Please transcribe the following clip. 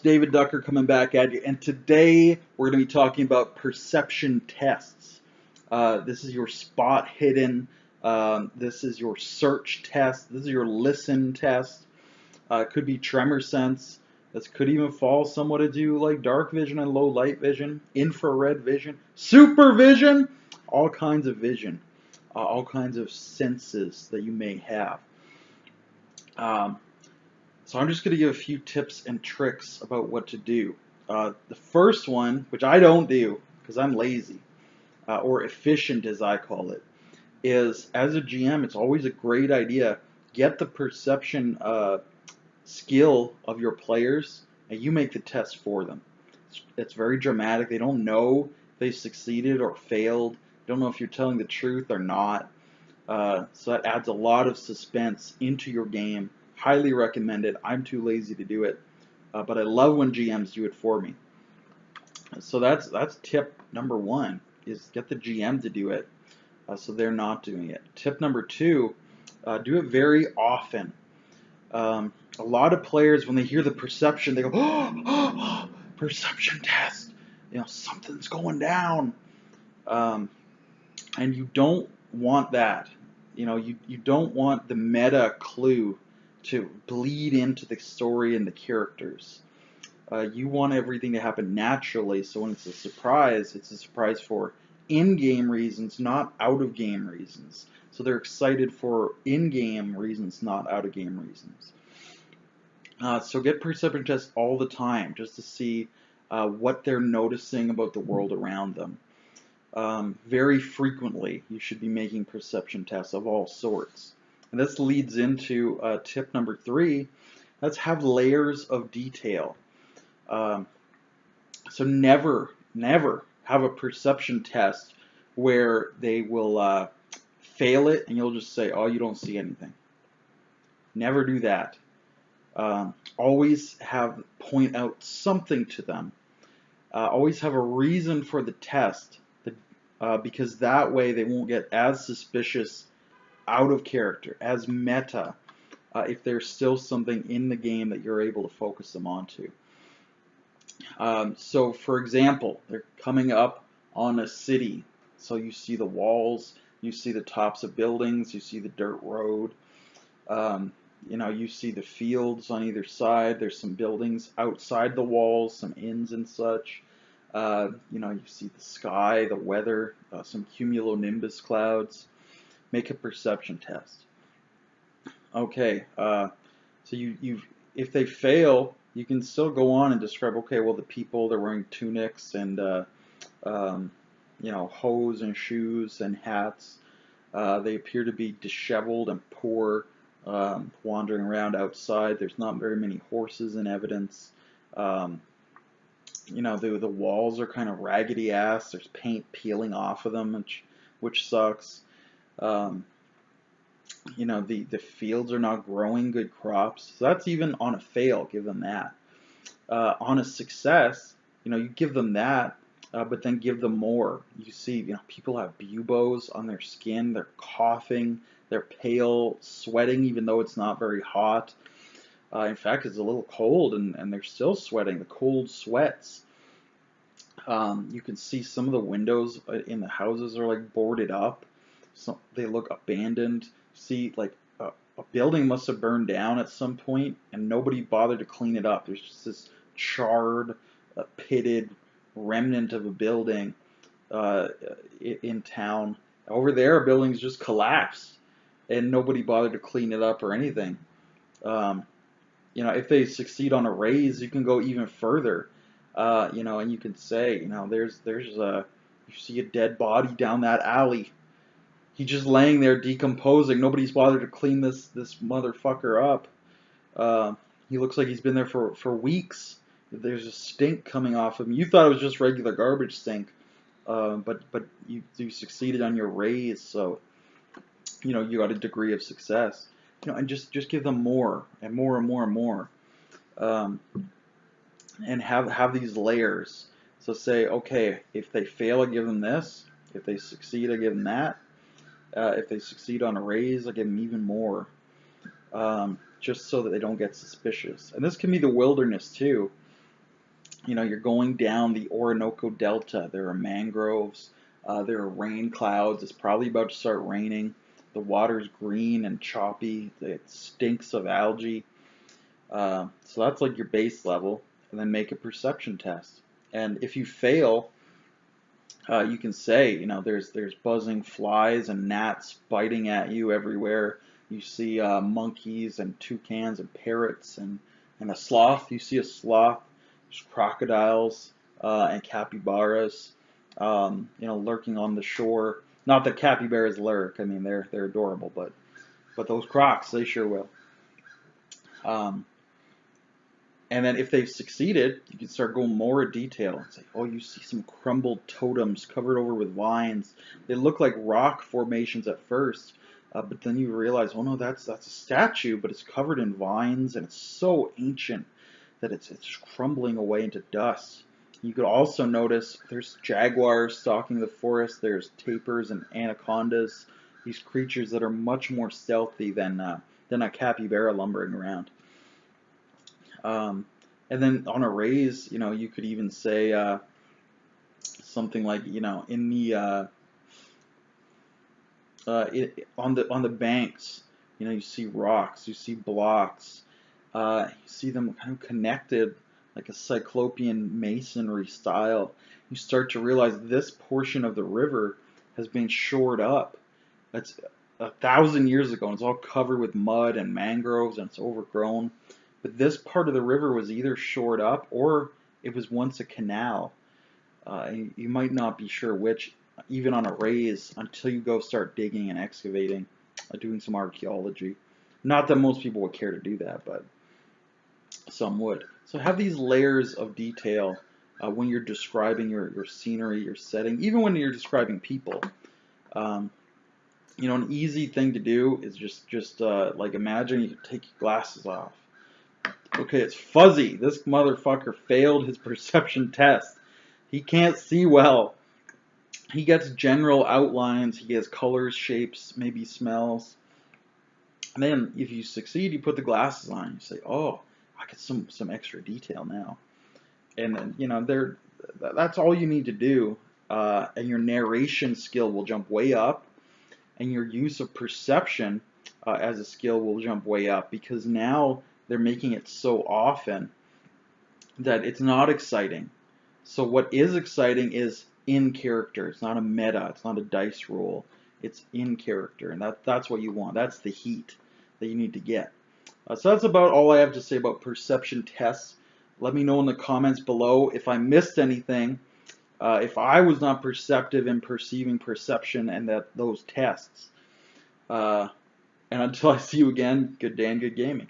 David Ducker coming back at you, and today we're going to be talking about perception tests. This is your spot hidden. This is your search test. This is your listen test. It could be tremor sense. This could even fall somewhat into like dark vision and low light vision, infrared vision, supervision, all kinds of vision, all kinds of senses that you may have. Um, So I'm just going to give a few tips and tricks about what to do. The first one, which I don't do because I'm lazy, or efficient as I call it, is as a GM, it's always a great idea, get the perception skill of your players and you make the test for them. It's very dramatic. They don't know if they succeeded or failed. They don't know if you're telling the truth or not. So that adds a lot of suspense into your game. Highly recommend it. I'm too lazy to do it, but I love when GMs do it for me. So that's tip number one, is get the GM to do it, so they're not doing it. Tip number two, do it very often. A lot of players, when they hear the perception, they go, oh, perception test. Something's going down. And you don't want that. You don't want the meta clue to bleed into the story and the characters. You want everything to happen naturally, so when it's a surprise for in-game reasons, not out-of-game reasons. So they're excited for in-game reasons, not out-of-game reasons. So get perception tests all the time, just to see what they're noticing about the world around them. Very frequently, you should be making perception tests of all sorts. And this leads into tip number three. Let's have layers of detail. So never have a perception test where they will fail it and you'll just say, oh, you don't see anything. Never do that. Always point out something to them. Always have a reason for the test. Because that way they won't get as suspicious, out of character, as meta, if there's still something in the game that you're able to focus them onto. So for example, they're coming up on a city, so you see the walls, you see the tops of buildings, you see the dirt road, you see the fields on either side, there's some buildings outside the walls, some inns and such. You see the sky, the weather, some cumulonimbus clouds. Make a perception test. Okay, so if they fail, you can still go on and describe. Okay, well the people, they're wearing tunics and hose and shoes and hats. They appear to be disheveled and poor, wandering around outside. There's not very many horses in evidence. The walls are kind of raggedy ass. There's paint peeling off of them, which sucks. The fields are not growing good crops. So that's even on a fail. Give them that. On a success, you give them that, but then give them more. You see, people have buboes on their skin. They're coughing. They're pale, sweating, even though it's not very hot. In fact, it's a little cold, and they're still sweating. The cold sweats. You can see some of the windows in the houses are like boarded up. So they look abandoned. See, like a building must have burned down at some point, and nobody bothered to clean it up. There's just this charred, pitted remnant of a building in town. Over there, a building's just collapsed, and nobody bothered to clean it up or anything. If they succeed on a raise, you can go even further. And you can say, you see a dead body down that alley. He's just laying there decomposing. Nobody's bothered to clean this motherfucker up. He looks like he's been there for weeks. There's a stink coming off him. You thought it was just regular garbage stink, but you succeeded on your raise, so you got a degree of success. And just give them more and more and more and more. And have these layers. So say, okay, if they fail, I give them this. If they succeed, I give them that. If they succeed on a raise, I give them even more. Just so that they don't get suspicious. And this can be the wilderness too. You're going down the Orinoco Delta. There are mangroves. There are rain clouds. It's probably about to start raining. The water's green and choppy. It stinks of algae. So that's like your base level, and then make a perception test. And if you fail, you can say, there's buzzing flies and gnats biting at you everywhere. You see monkeys and toucans and parrots and a sloth. You see a sloth. There's crocodiles and capybaras, lurking on the shore. Not that capybaras lurk. I mean, they're adorable, but those crocs, they sure will. And then if they've succeeded, you can start going more in detail and say, oh, you see some crumbled totems covered over with vines. They look like rock formations at first, but then you realize, oh no, that's a statue, but it's covered in vines and it's so ancient that it's crumbling away into dust. You could also notice there's jaguars stalking the forest. There's tapirs and anacondas, these creatures that are much more stealthy than a capybara lumbering around. And then on a raise, you could even say something like, in the on the banks, you see rocks, you see blocks, you see them kind of connected like a cyclopean masonry style. You start to realize this portion of the river has been shored up. That's 1,000 years ago, and it's all covered with mud and mangroves, and it's overgrown. But this part of the river was either shored up or it was once a canal. You might not be sure which, even on a raise, until you go start digging and excavating, doing some archaeology. Not that most people would care to do that, but some would. So have these layers of detail when you're describing your scenery, your setting, even when you're describing people. An easy thing to do is just like imagine you take your glasses off. Okay, it's fuzzy. This motherfucker failed his perception test. He can't see well. He gets general outlines. He gets colors, shapes, maybe smells. And then if you succeed, you put the glasses on. You say, oh, I get some extra detail now. And then, that's all you need to do. And your narration skill will jump way up. And your use of perception as a skill will jump way up, because now they're making it so often that it's not exciting. So what is exciting is in character. It's not a meta. It's not a dice roll. It's in character, and that's what you want. That's the heat that you need to get. So that's about all I have to say about perception tests. Let me know in the comments below if I missed anything, if I was not perceptive in perceiving perception and those tests. And until I see you again, good day and good gaming.